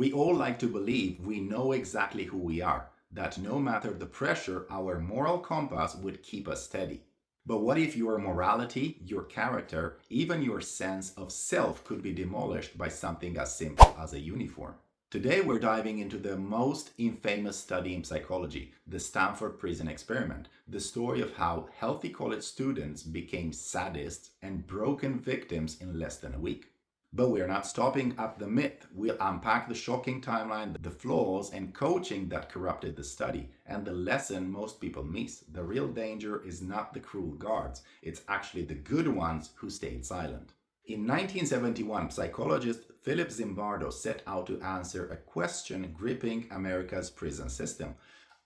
We all like to believe we know exactly who we are, that no matter the pressure, our moral compass would keep us steady. But what if your morality, your character, even your sense of self could be demolished by something as simple as a uniform? Today we're diving into the most infamous study in psychology, the Stanford Prison Experiment, the story of how healthy college students became sadists and broken victims in less than a week. But we're not stopping at the myth. We'll unpack the shocking timeline, the flaws and coaching that corrupted the study, and the lesson most people miss. The real danger is not the cruel guards, it's actually the good ones who stayed silent. In 1971, psychologist Philip Zimbardo set out to answer a question gripping America's prison system.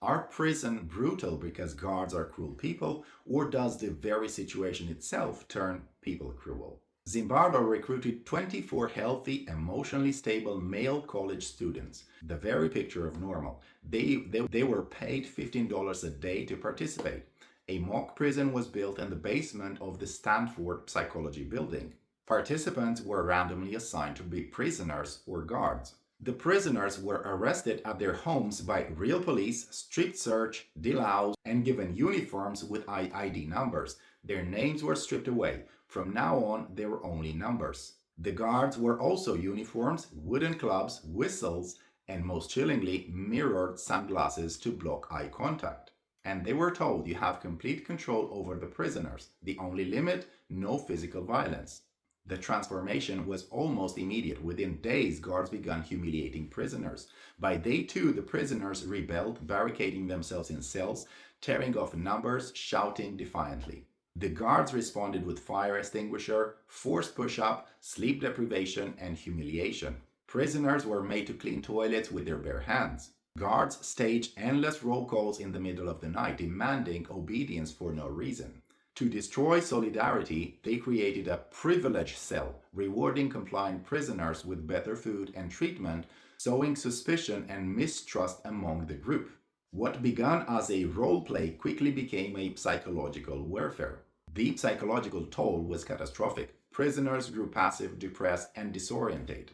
Are prisons brutal because guards are cruel people, or does the very situation itself turn people cruel? Zimbardo recruited 24 healthy, emotionally stable male college students, the very picture of normal. They were paid $15 a day to participate. A mock prison was built in the basement of the Stanford Psychology building. Participants were randomly assigned to be prisoners or guards. The prisoners were arrested at their homes by real police, strict search, deloused, and given uniforms with ID numbers. Their names were stripped away. From now on, they were only numbers. The guards were also uniforms, wooden clubs, whistles, and most chillingly, mirrored sunglasses to block eye contact. And they were told you have complete control over the prisoners. The only limit, no physical violence. The transformation was almost immediate. Within days, guards began humiliating prisoners. By day 2, the prisoners rebelled, barricading themselves in cells, tearing off numbers, shouting defiantly. The guards responded with fire extinguisher, forced push-up, sleep deprivation, and humiliation. Prisoners were made to clean toilets with their bare hands. Guards staged endless roll calls in the middle of the night, demanding obedience for no reason. To destroy solidarity, they created a privilege cell, rewarding compliant prisoners with better food and treatment, sowing suspicion and mistrust among the group. What began as a role play quickly became a psychological warfare. The psychological toll was catastrophic. Prisoners grew passive, depressed, and disoriented.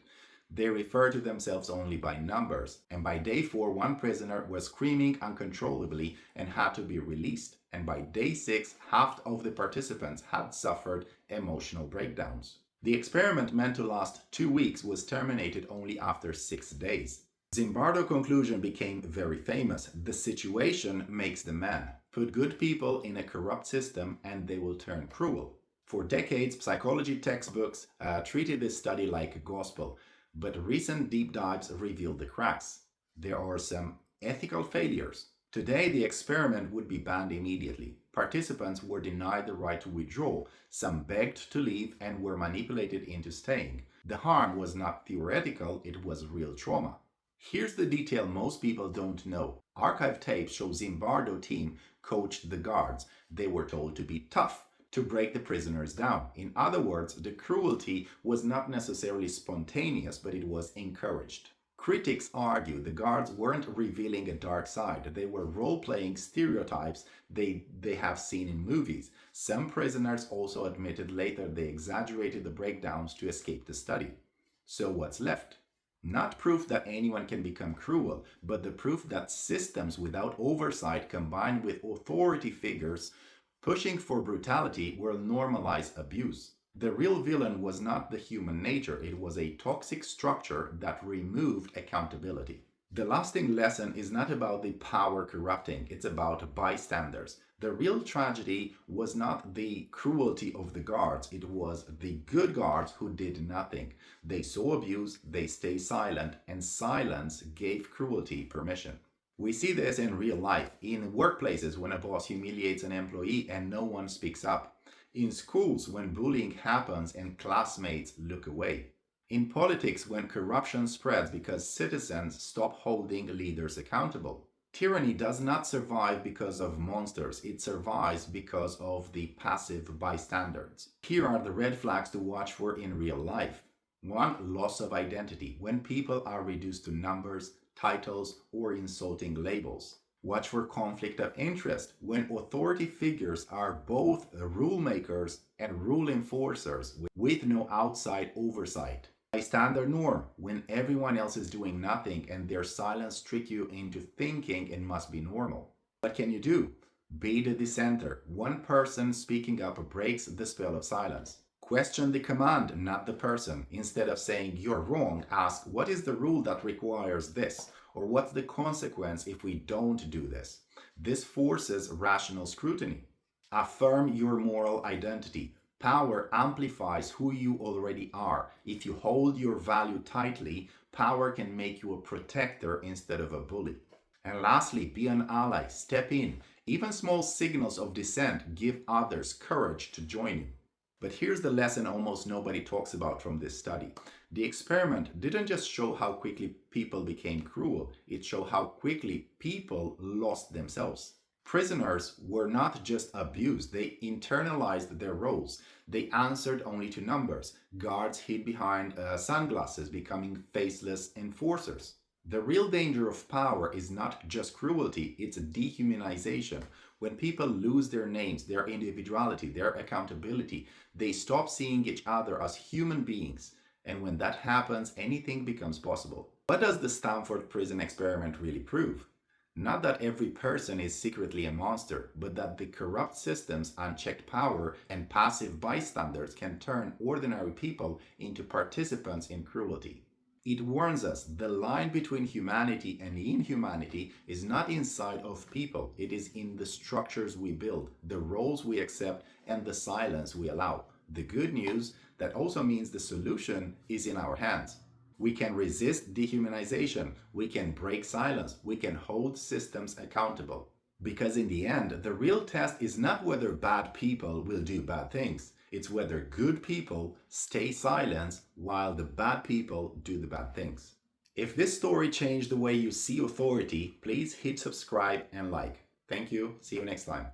They referred to themselves only by numbers, and by day 4, one prisoner was screaming uncontrollably and had to be released. And by day 6, half of the participants had suffered emotional breakdowns. The experiment, meant to last 2 weeks, was terminated only after 6 days. Zimbardo's conclusion became very famous. The situation makes the man. Put good people in a corrupt system and they will turn cruel. For decades, psychology textbooks treated this study like gospel, but recent deep dives revealed the cracks. There are some ethical failures. Today, the experiment would be banned immediately. Participants were denied the right to withdraw. Some begged to leave and were manipulated into staying. The harm was not theoretical, it was real trauma. Here's the detail most people don't know. Archive tapes show Zimbardo team coached the guards. They were told to be tough, to break the prisoners down. In other words, the cruelty was not necessarily spontaneous, but it was encouraged. Critics argue the guards weren't revealing a dark side. They were role-playing stereotypes they have seen in movies. Some prisoners also admitted later they exaggerated the breakdowns to escape the study. So what's left? Not proof that anyone can become cruel, but the proof that systems without oversight combined with authority figures pushing for brutality will normalize abuse. The real villain was not the human nature, it was a toxic structure that removed accountability. The lasting lesson is not about the power corrupting, it's about bystanders. The real tragedy was not the cruelty of the guards, it was the good guards who did nothing. They saw abuse, they stayed silent, and silence gave cruelty permission. We see this in real life, in workplaces when a boss humiliates an employee and no one speaks up. In schools when bullying happens and classmates look away. In politics when corruption spreads because citizens stop holding leaders accountable. Tyranny does not survive because of monsters, it survives because of the passive bystanders. Here are the red flags to watch for in real life. 1. Loss of identity, when people are reduced to numbers, titles, or insulting labels. Watch for conflict of interest, when authority figures are both rule makers and rule enforcers with no outside oversight. Bystander norm, when everyone else is doing nothing and their silence trick you into thinking it must be normal. What can you do? Be the dissenter. One person speaking up breaks the spell of silence. Question the command, not the person. Instead of saying you're wrong, ask what is the rule that requires this? Or what's the consequence if we don't do this? This forces rational scrutiny. Affirm your moral identity. Power amplifies who you already are. If you hold your value tightly, power can make you a protector instead of a bully. And lastly, be an ally. Step in. Even small signals of dissent give others courage to join you. But here's the lesson almost nobody talks about from this study. The experiment didn't just show how quickly people became cruel, it showed how quickly people lost themselves. Prisoners were not just abused, they internalized their roles. They answered only to numbers. Guards hid behind sunglasses, becoming faceless enforcers. The real danger of power is not just cruelty, it's dehumanization. When people lose their names, their individuality, their accountability, they stop seeing each other as human beings. And when that happens, anything becomes possible. What does the Stanford Prison Experiment really prove? Not that every person is secretly a monster, but that the corrupt systems, unchecked power, and passive bystanders can turn ordinary people into participants in cruelty. It warns us the line between humanity and inhumanity is not inside of people, it is in the structures we build, the roles we accept, and the silence we allow. The good news, that also means the solution is in our hands. We can resist dehumanization, we can break silence, we can hold systems accountable. Because in the end, the real test is not whether bad people will do bad things. It's whether good people stay silent while the bad people do the bad things. If this story changed the way you see authority, please hit subscribe and like. Thank you. See you next time.